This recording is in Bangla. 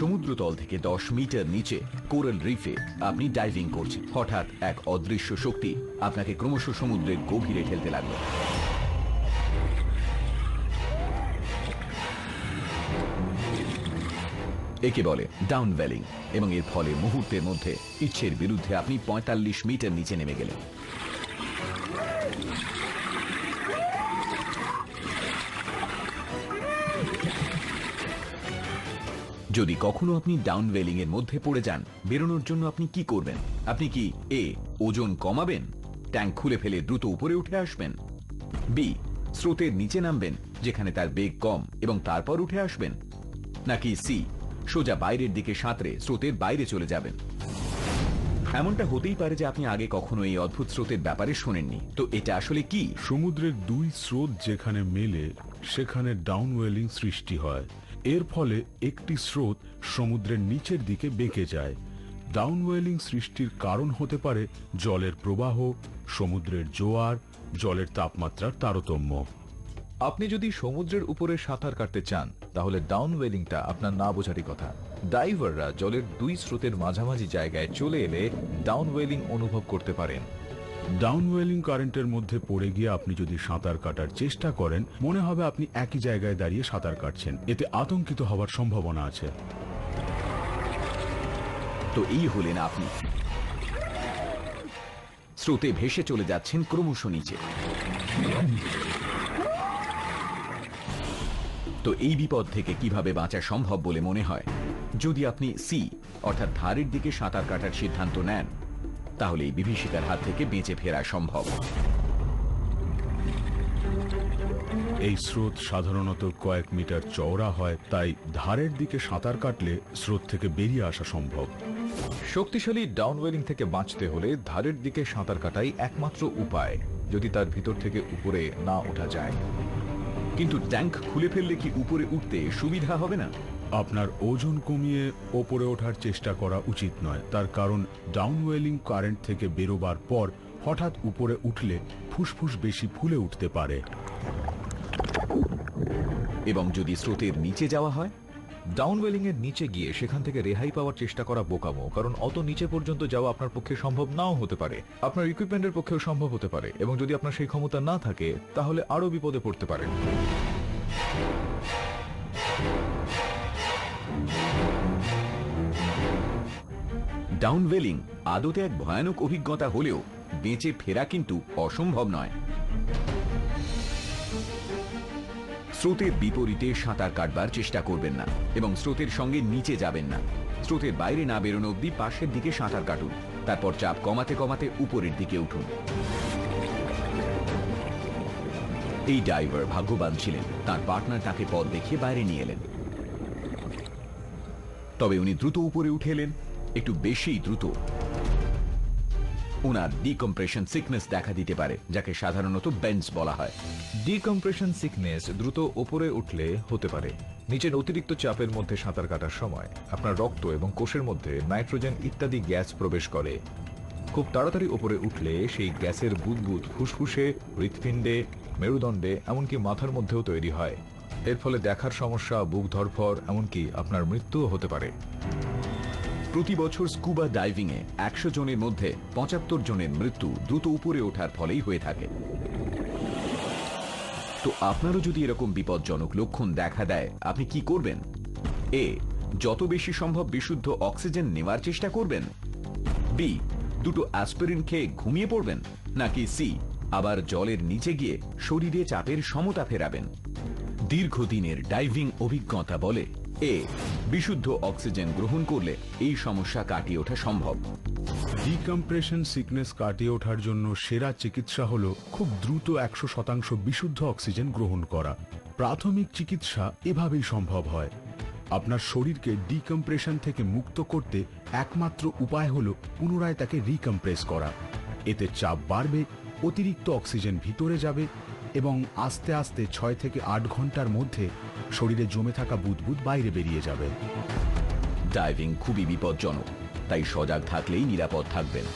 সমুদ্রতল থেকে 10 মিটার নিচে কোরাল রিফে আপনি ডাইভিং করছেন। হঠাৎ এক অদৃশ্য শক্তি আপনাকে ক্রমশ সমুদ্রের গভীরে ঠেলতে লাগলো। একে বলে ডাউনওয়েলিং এবং এর ফলে মুহূর্তের মধ্যে ইচ্ছের বিরুদ্ধে আপনি 45 মিটার নিচে নেমে গেলেন। যদি কখনো আপনি ডাউনওয়েলিং এর মধ্যে পড়ে যান, বেরোনোর জন্য আপনি কি করবেন? আপনি কি এ ওজন কমাবেন, ট্যাঙ্ক খুলে ফেলে দ্রুত উপরে উঠে আসবেন? বি স্রোতের নিচে নামবেন যেখানে তার বেগ কম এবং তারপর উঠে আসবেন? নাকি সি সোজা বাইরের দিকে সাঁতরে স্রোতের বাইরে চলে যাবেন? এমনটা হতেই পারে যে আপনি আগে কখনো এই অদ্ভুত স্রোতের ব্যাপারে শোনেননি। তো এটা আসলে কি? সমুদ্রের দুই স্রোত যেখানে মেলে সেখানে ডাউনওয়েলিং সৃষ্টি হয়। এর ফলে একটি স্রোত সমুদ্রের নিচের দিকে বেঁকে যায়। ডাউনওয়েলিং সৃষ্টির কারণ হতে পারে জলের প্রবাহ, সমুদ্রের জোয়ার, জলের তাপমাত্রার তারতম্য। আপনি যদি সমুদ্রের উপরে সাঁতার কাটতে চান তাহলে ডাউনওয়েলিংটা আপনার না বোঝারই কথা। ডাইভাররা জলের দুই স্রোতের মাঝামাঝি জায়গায় চলে এলে ডাউনওয়েলিং অনুভব করতে পারেন। ডাউনওয়েলিং কারেন্টের মধ্যে পড়ে গিয়ে আপনি যদি সাঁতার কাটার চেষ্টা করেন, মনে হবে আপনি একই জায়গায় দাঁড়িয়ে সাঁতার কাটছেন। এতে আতঙ্কিত হওয়ার সম্ভাবনা আছে। তো এই হলেন আপনি। স্রোতে ভেসে চলে যাচ্ছেন ক্রমশ নিচে। তো এই বিপদ থেকে কিভাবে বাঁচা সম্ভব বলে মনে হয়? যদি আপনি সি অর্থাৎ ধারের দিকে সাঁতার কাটার সিদ্ধান্ত নেন, তাহলে এই বিভীষিকার হাত থেকে বেঁচে ফেরা সম্ভব। এই স্রোত সাধারণত কয়েক মিটার চওড়া হয়, তাই ধারের দিকে সাঁতার কাটলে স্রোত থেকে বেরিয়ে আসা সম্ভব। শক্তিশালী ডাউনওয়েলিং থেকে বাঁচতে হলে ধারের দিকে সাঁতার কাটাই একমাত্র উপায়, যদি তার ভিতর থেকে উপরে না ওঠা যায়। কিন্তু ট্যাঙ্ক খুলে ফেললে কি উপরে উঠতে সুবিধা হবে না? আপনার ওজন কমিয়ে ওপরে ওঠার চেষ্টা করা উচিত নয়। তার কারণ ডাউনওয়েলিং কারেন্ট থেকে বেরোবার পর হঠাৎ উপরে উঠলে ফুসফুস বেশি ফুলে উঠতে পারে। এবং যদি স্রোতের নিচে যাওয়া হয়? ডাউনওয়েলিং এর নিচে গিয়ে সেখান থেকে রেহাই পাওয়ার চেষ্টা করা বোকামো, কারণ অত নিচে পর্যন্ত যাওয়া আপনার পক্ষে সম্ভব নাও হতে পারে। আপনার ইকুইপমেন্টের পক্ষেও সম্ভব হতে পারে, এবং যদি আপনার সেই ক্ষমতা না থাকে তাহলে আরো বিপদে পড়তে পারেন। ডাউনওয়েলিং আদতে এক ভয়ানক অভিজ্ঞতা হলেও বেঁচে ফেরা কিন্তু অসম্ভব নয়। স্রোতের বিপরীতে সাঁতার কাটবার চেষ্টা করবেন না এবং স্রোতের সঙ্গে নিচে যাবেন না। স্রোতের বাইরে না বেরোনো অবধি পাশের দিকে সাঁতার কাটুন, তারপর চাপ কমাতে কমাতে উপরের দিকে উঠুন। এই ডাইভার ভাগ্যবান ছিলেন, তার পার্টনার তাকে পথ দেখিয়ে বাইরে নিয়ে এলেন। তবে উনি দ্রুত উপরে উঠে এলেন, একটু বেশি দ্রুত। ওনার ডিকম্প্রেশন সিকনেস দেখা দিতে পারে, যাকে সাধারণত বেঞ্চ বলা হয়। ডিকম্প্রেশন সিকনেস দ্রুত উপরে উঠলে হতে পারে। নিচের অতিরিক্ত চাপের মধ্যে সাঁতার কাটার সময় আপনার রক্ত এবং কোষের মধ্যে নাইট্রোজেন ইত্যাদি গ্যাস প্রবেশ করে। খুব তাড়াতাড়ি উপরে উঠলে সেই গ্যাসের বুদবুদ ফুসফুসে, হৃৎপিণ্ডে, মেরুদণ্ডে, এমনকি মাথার মধ্যেও তৈরি হয়। এর ফলে দেখার সমস্যা, বুক ধড়ফড়, এমনকি আপনার মৃত্যুও হতে পারে। প্রতি বছর স্কুবা ডাইভিং এ 100 জনের মধ্যে 75 জনের মৃত্যু দ্রুত উপরে ওঠার ফলেই হয়ে থাকে। তো আপনারও যদি এরকম বিপজ্জনক লক্ষণ দেখা দেয়, আপনি কি করবেন? এ যত বেশি সম্ভব বিশুদ্ধ অক্সিজেন নেওয়ার চেষ্টা করবেন? বি দুটো অ্যাসপিরিন খেয়ে ঘুমিয়ে পড়বেন? নাকি সি আবার জলের নিচে গিয়ে শরীরে চাপের সমতা ফেরাবেন? দীর্ঘদিনের ডাইভিং অভিজ্ঞতা বলে এ বিশুদ্ধ অক্সিজেন গ্রহণ করলে এই সমস্যা কাটিয়ে ওঠা সম্ভব। ডিকম্প্রেশন সিকনেস কাটিয়ে ওঠার জন্য সেরা চিকিৎসা হলো খুব দ্রুত 100% বিশুদ্ধ অক্সিজেন গ্রহণ করা। প্রাথমিক চিকিৎসা এভাবেই সম্ভব হয়। আপনার শরীরকে ডিকম্প্রেশন থেকে মুক্ত করতে একমাত্র উপায় হলো পুনরায় তাকে রিকম্প্রেস করা। এতে চাপ বাড়বে, অতিরিক্ত অক্সিজেন ভিতরে যাবে এবং আস্তে আস্তে 6 থেকে 8 ঘন্টার মধ্যে শরীরে জমে থাকা বুদবুদ বাইরে বেরিয়ে যাবে। ডাইভিং খুবই বিপজ্জনক, তাই সজাগ থাকলেই নিরাপদ থাকবেন।